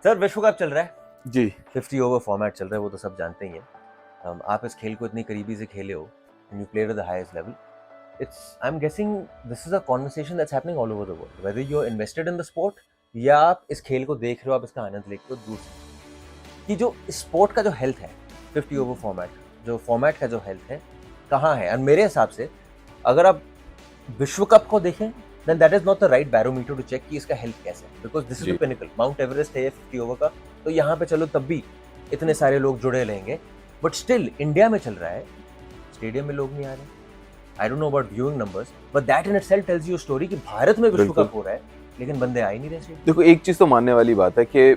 Sir विश्व cup चल रहा है जी 50 ओवर फॉर्मेट चल रहा है, वो तो सब जानते ही हैं। आप इस खेल को इतनी करीबी से खेले हो and you played at the highest level. It's I am guessing this is a conversation that's happening all over the world, whether you are invested in the sport या आप इस खेल को देख रहे हो, आप इसका आनंद लेते हो दूर से, कि जो स्पोर्ट का जो हेल्थ है 50 ओवर फॉर्मेट, जो फॉर्मेट का जो हेल्थ है कहाँ है। और मेरे हिसाब से अगर आप विश्व कप को देखें then that is not the right barometer to check कि इसका हेल्थ कैसे है, because this is the pinnacle, mount Everest है 50 ओवर का, तो यहाँ पे चलो तब भी इतने सारे लोग जुड़े रहेंगे, बट स्टिल इंडिया में चल रहा है, स्टेडियम में लोग नहीं आ रहे। I don't know about viewing numbers, but that in itself tells you story कि भारत में विश्व कप हो रहा है लेकिन बंदे आ ही नहीं रहे। देखो, एक चीज तो मानने वाली बात है कि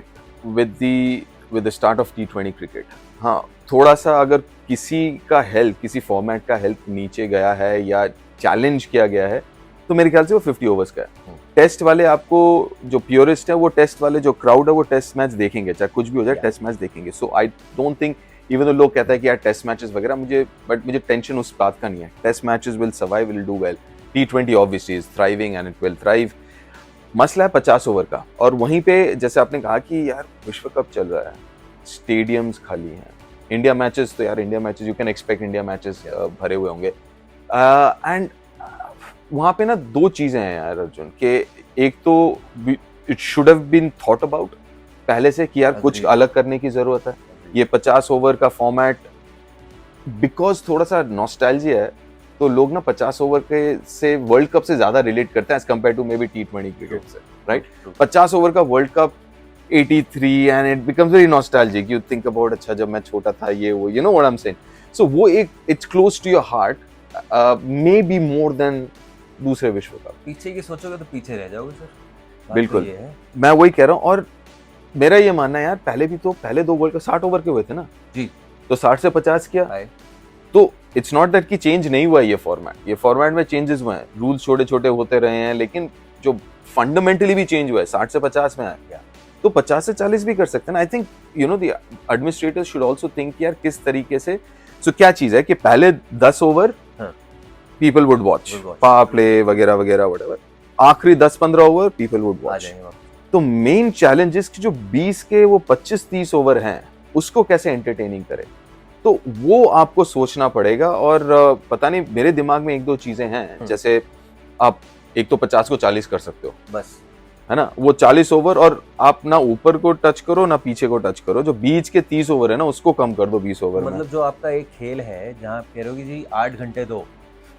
with the start of T20 cricket, हाँ थोड़ा सा अगर किसी का हेल्थ, किसी फॉर्मेट का हेल्थ नीचे गया है या चैलेंज किया गया है तो मेरे ख्याल से वो 50 ओवर्स का है। टेस्ट वाले, आपको जो प्योरिस्ट है वो टेस्ट वाले, जो क्राउड है वो टेस्ट मैच देखेंगे, चाहे कुछ भी हो जाए टेस्ट मैच देखेंगे। सो आई डोंट थिंक, इवन तो लोग कहता है कि यार टेस्ट मैचेस वगैरह, मुझे टेंशन उस बात का नहीं है। Test matches will survive, will do well. T20 obviously is thriving and it will thrive. मसला है 50 ओवर का, और वहीं पे जैसे आपने कहा कि यार विश्व कप चल रहा है, स्टेडियम्स खाली हैं। इंडिया मैचेस तो यार, India matches you can expect India matches भरे हुए होंगे। एंड वहां पे ना दो चीजें हैं यार अर्जुन, के एक तो it should have been thought about पहले से कि यार कुछ अलग करने की जरूरत है। ये 50 ओवर का फॉर्मेट बिकॉज थोड़ा सा नॉस्टैल्जिया है, तो लोग ना 50 ओवर के से वर्ल्ड कप से ज्यादा रिलेट करते हैं as compared to maybe T20 cricket से, राइट। 50 ओवर का world cup 83 and it becomes very nostalgic. You think about, अच्छा जब मैं छोटा था ये वो, you know what I am saying. So वो एक, it's close to your heart maybe more than दूसरे विश्व कप। पीछे की सोचोगे तो पीछे रह जाओगे सर, बिल्कुल तो मैं वही कह रहा हूँ। और मेरा ये मानना है यार, पहले दो वर्ल्ड कप 60 ओवर के हुए थे ना जी, तो 60 से 50 किया, तो इट्स नॉट दैट कि चेंज नहीं हुआ ये फॉर्मेट में चेंजेस हुए हैं, रूल्स छोटे छोटे होते रहे हैं, लेकिन जो फंडामेंटली भी चेंज हुआ है 60 से 50 में आया, तो 50 से 40 भी कर सकते हैं। I think you know the administrators should also think यार किस तरीके से। सो क्या चीज है कि पहले 10 over people would watch, power play वगैरह वगैरह whatever, आखिरी 10-15 ओवर people would watch। तो मेन चैलेंजेस कि जो 20 के वो 25-30 ओवर हैं उसको कैसे एंटरटेनिंग करे, तो वो आपको सोचना पड़ेगा। और पता नहीं, मेरे दिमाग में एक दो चीजें हैं, जैसे आप एक तो 50 को 40 कर सकते हो बस, है ना, वो 40 ओवर, और आप ना ऊपर को टच करो ना पीछे को टच करो, जो बीच के 30 ओवर है ना उसको कम कर दो 20 ओवर। मतलब जो आपका एक खेल है जहाँ आप कह रहे हो कि जी 8 घंटे दो,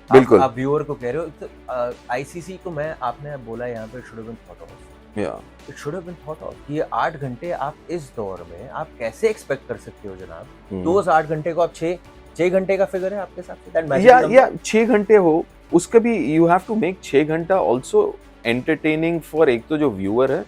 बिल्कुल आप व्यूअर को कह रहे हो, तो आईसीसी को मैं, आपने बोला यहाँ पे should have been thought of, it should have been thought of कि ये 8 घंटे आप इस दौर में आप कैसे एक्सपेक्ट कर सकते हो जनाब। तो उस 8 घंटे को आप 6 घंटे का फिगर है आपके साथ, दैट मैजिक या 6 घंटे हो, उसका भी यू हैव टू मेक 6 घंटा ऑल्सो एंटरटेनिंग फॉर एक तो जो व्यूअर है,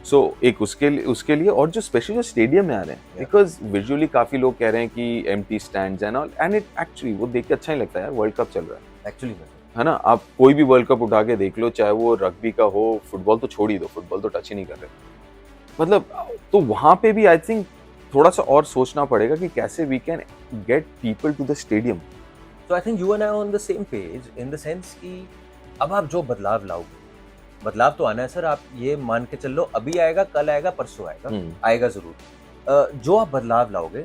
सो एक उसके लिए, और जो स्पेशली जो स्टेडियम में आ रहे हैं, बिकॉज विजुअली काफी लोग कह रहे हैं कि empty stands and all, and it actually वो देख के अच्छा नहीं लगता है। वर्ल्ड कप चल रहा है एक्चुअली, है ना, आप कोई भी वर्ल्ड कप उठा के देख लो, चाहे वो रग्बी का हो, फुटबॉल तो छोड़ ही दो, फुटबॉल तो टच ही नहीं कर रहे, मतलब। तो वहां पे भी आई थिंक थोड़ा सा और सोचना पड़ेगा कि कैसे we can get people to the stadium. So I think you and I are on the same page in the sense कि अब आप जो बदलाव लाओगे, बदलाव तो आना है सर, आप ये मान के चल लो, अभी आएगा, कल आएगा, परसों आएगा, आएगा जरूर। जो आप बदलाव लाओगे,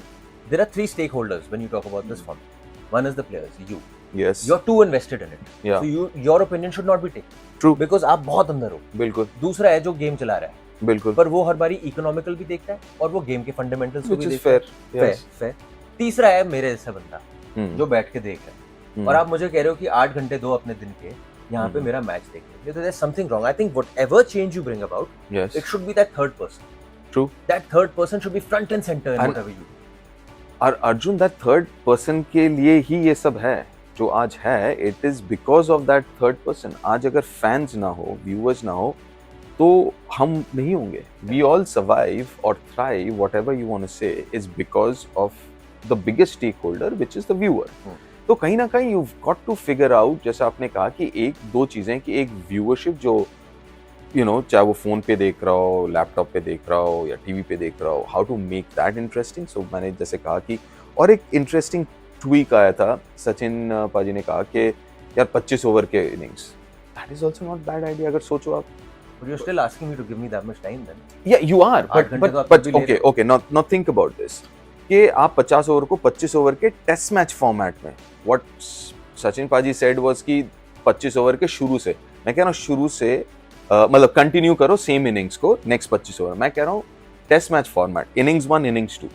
there are 3 stakeholders when you talk about this format. One is the players, you. Yes. You're too invested in it. Yeah. So your opinion should not be taken. True. Because आप बहुत अंदर हो। बिल्कुल। दूसरा है जो गेम चला रहा है। बिल्कुल। पर वो हर बारी इकोनॉमिकल भी देखता है और वो गेम के फंडामेंटल्स को भी देखता है। Fair. Fair. तीसरा है मेरे जैसा बंदा जो बैठ के देख रहा है, और आप मुझे कह रहे हो कि 8 घंटे दो अपने दिन के, यहाँ पे मेरा मैच देखने, तो there's something wrong. I think whatever change you bring about, yes, it should be that third person. True. That third person should be front and center in whatever you do. और Arjun, that third person के लिए ही ये सब है जो आज है, it is because of that third person. आज अगर fans ना हो, viewers ना हो, तो हम नहीं होंगे। We all survive or thrive, whatever you want to say, is because of the biggest stakeholder, which is the viewer. तो कहीं ना कहीं you've got to figure out, जैसा आपने कहा कि एक दो चीजें, कि एक व्यूअरशिप जो चाहे वो फोन पे देख रहा हो, लैपटॉप पे देख रहा हो या टीवी पे देख रहा हो, how to make that interesting. So मैंने जैसे कहा कि, और एक इंटरेस्टिंग ट्वीक आया था, सचिन पाजी ने कहा कि यार 25 ओवर के innings, that is also not bad idea. अगर सोचो आप But you're still asking me to give me that much time then. Yeah, you are. 8 घंटे तो आप But तब भी ले रहे हो। okay. Now think about this. कि आप 50 ओवर को 25 ओवर के टेस्ट मैच फॉर्मेट में, what सचिन पाजी said was कि 25 ओवर के शुरू से, मैं कह रहा हूँ शुरू से मतलब कंटिन्यू करो सेम इनिंग्स को नेक्स्ट 25 ओवर। मैं कह रहा हूँ test match format, innings 1 innings 2,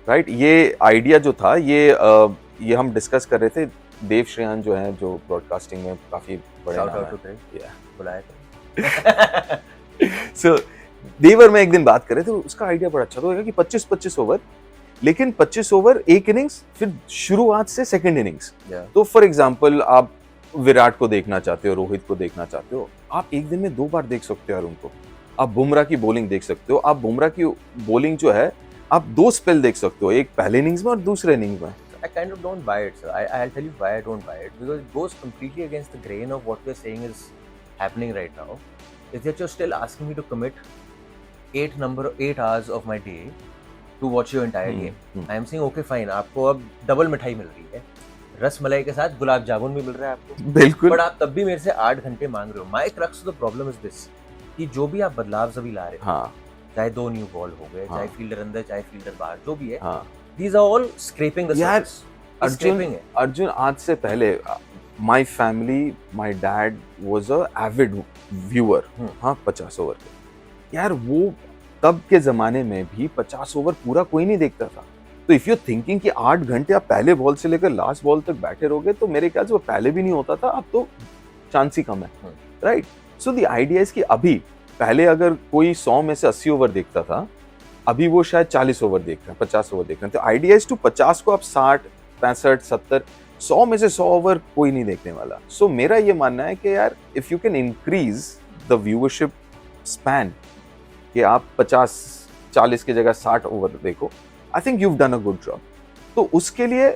right. ये आइडिया जो था ये हम डिस्कस कर रहे थे। देव श्रेयान जो है, जो ब्रॉडकास्टिंग में काफी बड़े Shout नाम out to हैं। Craig. Yeah. बुलाया था। So, देवर में एक दिन बात कर रहे थे, उसका आइडिया बड़ा अच्छा था कि 25-25 ओवर, लेकिन 25 ओवर एक इनिंग्स, फिर शुरुआत से सेकंड इनिंग्स। Yeah. तो फॉर एग्जांपल आप विराट को देखना चाहते हो, रोहित को देखना चाहते हो, आप एक दिन में 2 बार देख सकते हो यार उनको। आप बुमराह की बॉलिंग देख सकते हो, आप बुमराह की बॉलिंग जो है आप 2 स्पेल देख सकते हो, एक पहले इनिंग्स में और दूसरे इनिंग्स में। I kind of don't buy it, sir. I'll tell you why I don't buy it. Because it goes completely against the grain of what we're saying is happening right now. Is that you're still asking me to commit 8 hours of my day to watch your entire game. I am saying okay fine, आपको अब double मिठाई मिल रही है, रस मलाई के साथ गुलाब जामुन भी मिल रहा है आपको, बिल्कुल। बट आप तब भी मेरे से 8 घंटे मांग रहे हो। My crux of the problem is this, कि जो भी आप बदलाव सभी ला रहे हो, हाँ, चाहे 2 न्यू बॉल हो गए, हाँ, चाहे फील्डर अंदर, चाहे फील्डर बाहर, जो भी है, हाँ। these are all scraping the यार, surface. Scraping है। अर्जुन आज से पहले my family, my dad was a Avid viewer, हाँ, 50 ओवर के। यार वो तब के जमाने में भी 50 ओवर पूरा कोई नहीं देखता था। तो इफ यू थिंकिंग कि 8 घंटे आप पहले बॉल से लेकर लास्ट बॉल तक बैठे रहोगे, तो मेरे ख्याल से वो पहले भी नहीं होता था, अब तो चांस ही कम है, right. So the idea is कि अभी पहले अगर कोई 100 में से 80 ओवर देखता था, अभी वो शायद 40 ओवर देख रहे हैं, 50 ओवर देख रहे हैं। तो आइडिया इज टू 50 को आप 60, 65, 70, 100 में से 100 ओवर कोई नहीं देखने वाला। सो मेरा ये मानना है कि यार if you can increase the viewership span, कि आप 50-40 की जगह 60 ओवर देखो, I think you have done a good job. तो उसके लिए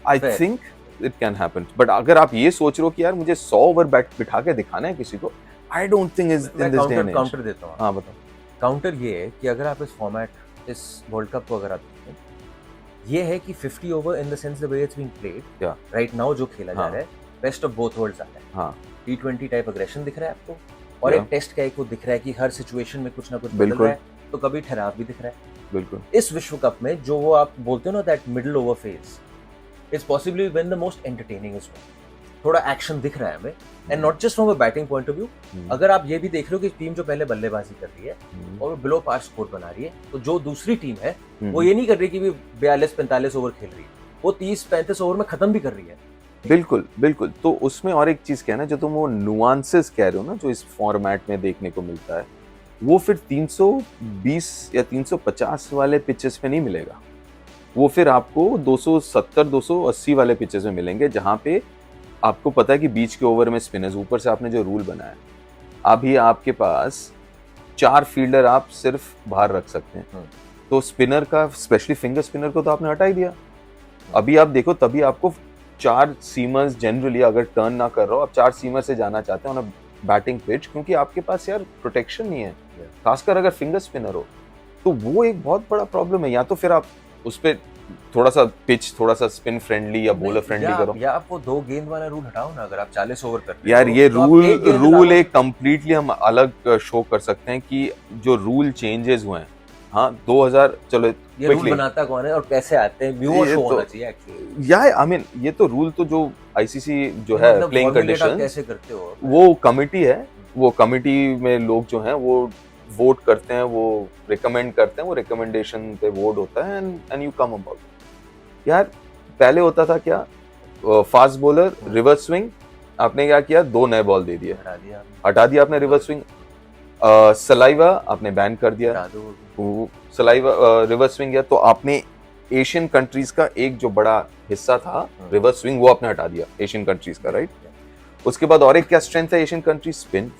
I think it can happen. But अगर आप ये सोच रहे हो कि यार मुझे 100 ओवर बिठा के दिखाना है किसी को, I don't think is in this day and age. Counter देता हूँ। हाँ बताओ। काउंटर ये है कि अगर आप इस फॉर्मेट, इस वर्ल्ड कप को अगर आप देखें, ये है कि 50 over in the sense the way it's being played right now, जो खेला जा रहा है, बेस्ट ऑफ बोथ वर्ल्ड्स आ रहा है। हाँ, T20 टाइप अग्रेशन दिख रहा है आपको, और एक टेस्ट का एक वो दिख रहा है कि हर सिचुएशन में कुछ ना कुछ बदल रहा है, तो कभी ठहराव भी दिख रहा है। बिल्कुल। इस विश्व कप में जो वो आप बोलते हो ना, that middle over phase is possibly when the most entertaining is when थोड़ा एक्शन दिख रहा है हमें, and not just from a batting point of view. अगर आप ये भी देख रहे हो कि टीम जो पहले बल्लेबाजी कर रही है और वो बिलो पार स्कोर बना रही है, तो जो दूसरी टीम है वो ये नहीं कर रही कि भी 42-45 ओवर खेल रही है, वो 30-35 ओवर में खत्म भी कर रही है। बिल्कुल बिल्कुल। तो उसमें और एक चीज क्या है ना, जो तुम वो नुआंसेस कह रहे हो ना, जो इस फॉर्मेट में देखने को मिलता है, वो फिर 320 या 350 वाले पिचेस पे नहीं मिलेगा। वो फिर आपको 270-280 वाले पिचेस में मिलेंगे, जहां पे आपको पता है कि बीच के ओवर में स्पिनर्स, ऊपर से आपने जो रूल बनाया, अभी आपके पास 4 फील्डर आप सिर्फ बाहर रख सकते हैं। तो स्पिनर का, स्पेशली फिंगर स्पिनर को तो आपने हटा ही दिया। अभी आप देखो, तभी आपको 4 सीमर्स जनरली, अगर टर्न ना कर रहा हो, आप 4 सीमर से जाना चाहते हो ना बैटिंग पिच, क्योंकि आपके पास यार प्रोटेक्शन नहीं है, खासकर अगर फिंगर स्पिनर हो। तो वो एक बहुत बड़ा प्रॉब्लम है। या तो फिर आप उस पर थोड़ा सा पिच, थोड़ा सा स्पिन फ्रेंडली या बॉलर फ्रेंडली करो, या आप वो 2 गेंद वाला रूल हटाओ ना। अगर आप 40 ओवर करते हो यार, ये तो रूल एक कंप्लीटली हम अलग शो कर सकते हैं कि जो रूल चेंजेस हुए हैं। हाँ, 2000, चलो ये रूल बनाता कौन है और कैसे आते हैं, व्यूअर शो होना चाहिए एक्चुअली। या आई मीन, ये तो रूल तो जो आईसीसी जो है प्लेइंग कंडीशंस, कैसे करते हो, वो कमिटी है, वो कमिटी में लोग जो हैं वो वोट करते हैं, वो रिकमेंड करते हैं, वो रिकमेंडेशन पे वोट होता है, एंड यू कम अबाउट। यार पहले होता था क्या, फास्ट बॉलर रिवर्स स्विंग, आपने क्या किया, 2 नए बॉल दे दिए, हटा दिया आपने रिवर्स स्विंग। सलाइवा आपने बैन कर दिया, सलाइवा रिवर्स स्विंग गया, तो आपने एशियन कंट्रीज का एक जो बड़ा हिस्सा था रिवर्स स्विंग, वो आपने हटा दिया एशियन कंट्रीज का, राइट। उसके बाद और एक क्या स्ट्रेंथ है एशियन कंट्रीज, स्पिन।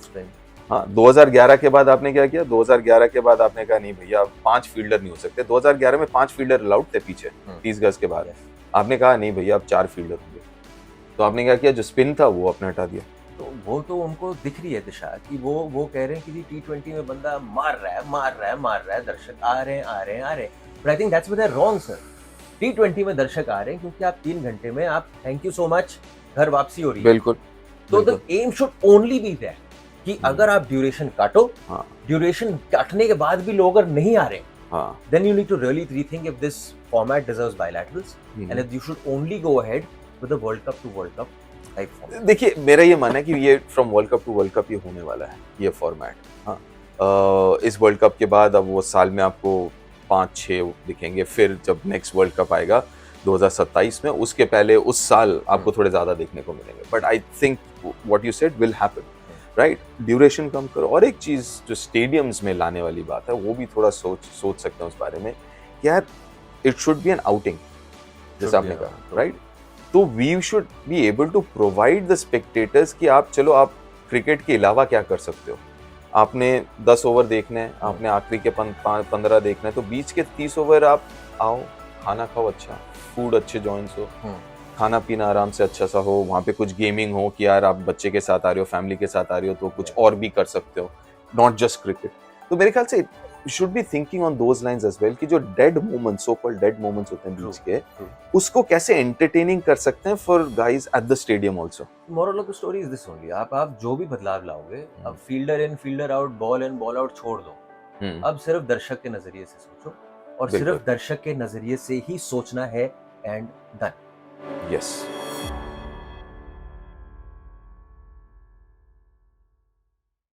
हाँ, 2011 के बाद आपने क्या किया, 2011 के बाद आपने कहा नहीं भैया 5 फील्डर नहीं हो सकते। 2011 में 5 फील्डर अलाउड थे पीछे 30 गज के बाद। आपने कहा नहीं भैया अब 4 फील्डर होंगे, तो आपने क्या किया, जो स्पिन था वो आपने हटा दिया। तो वो तो उनको दिख रही है दिशा कि वो कह रहे हैं कि T20 में बंदा मार रहा है, दर्शक आ रहे हैं। But I think that's where wrong sir. T20 में दर्शक आ रहे हैं क्योंकि आप 3 घंटे में आप थैंक यू सो मच घर वापसी हो रही है। बिल्कुल। तो the aim should only be that कि अगर आप ड्यूरेशन काटो, हाँ ड्यूरेशन काटने के बाद भी लोग अगर नहीं आ रहे, हाँ then you need to really rethink if this format deserves bilaterals and if you should only go ahead with the World Cup to World Cup type format. देखिए मेरा ये मानना है कि ये from world cup to world cup ये होने वाला है ये फॉर्मेट। हाँ इस वर्ल्ड कप के बाद अब वो साल में आपको 5-6 दिखेंगे, फिर जब नेक्स्ट वर्ल्ड कप आएगा 2027 में, उसके पहले उस साल आपको थोड़े ज्यादा देखने को मिलेंगे। But I think what you said will happen, right? Duration कम करो। और एक चीज जो स्टेडियम्स में लाने वाली बात है वो भी थोड़ा सोच सकते हैं उस बारे में, यार it should be an outing, जैसे आपने कहा, राइट? तो we should be able to provide the spectators कि आप चलो आप क्रिकेट के अलावा क्या कर सकते हो। आपने 10 ओवर देखने हैं, आपने आखिरी के 15 देखने हैं, तो बीच के 30 ओवर आप आओ, खाना खाओ, अच्छा फूड, अच्छे जॉइंट्स हो, खाना पीना आराम से अच्छा सा हो, वहाँ पे कुछ गेमिंग हो कि यार आप बच्चे के साथ आ रहे हो, फैमिली के साथ आ रहे हो, तो कुछ और भी कर सकते हो, नॉट जस्ट क्रिकेट। तो मेरे ख्याल से should be thinking on those lines as well कि जो dead moments, so called dead moments होते हैं बीच के, उसको कैसे एंटरटेनिंग कर सकते हैं for guys at the stadium also. Moral of the story is this only, आप जो भी बदलाव लाओगे, अब fielder in fielder out, ball in ball out छोड़ दो, अब सिर्फ दर्शक के नजरिए से सोचो और सिर्फ दर्शक के नजरिए से ही सोचना है, एंड डन। यस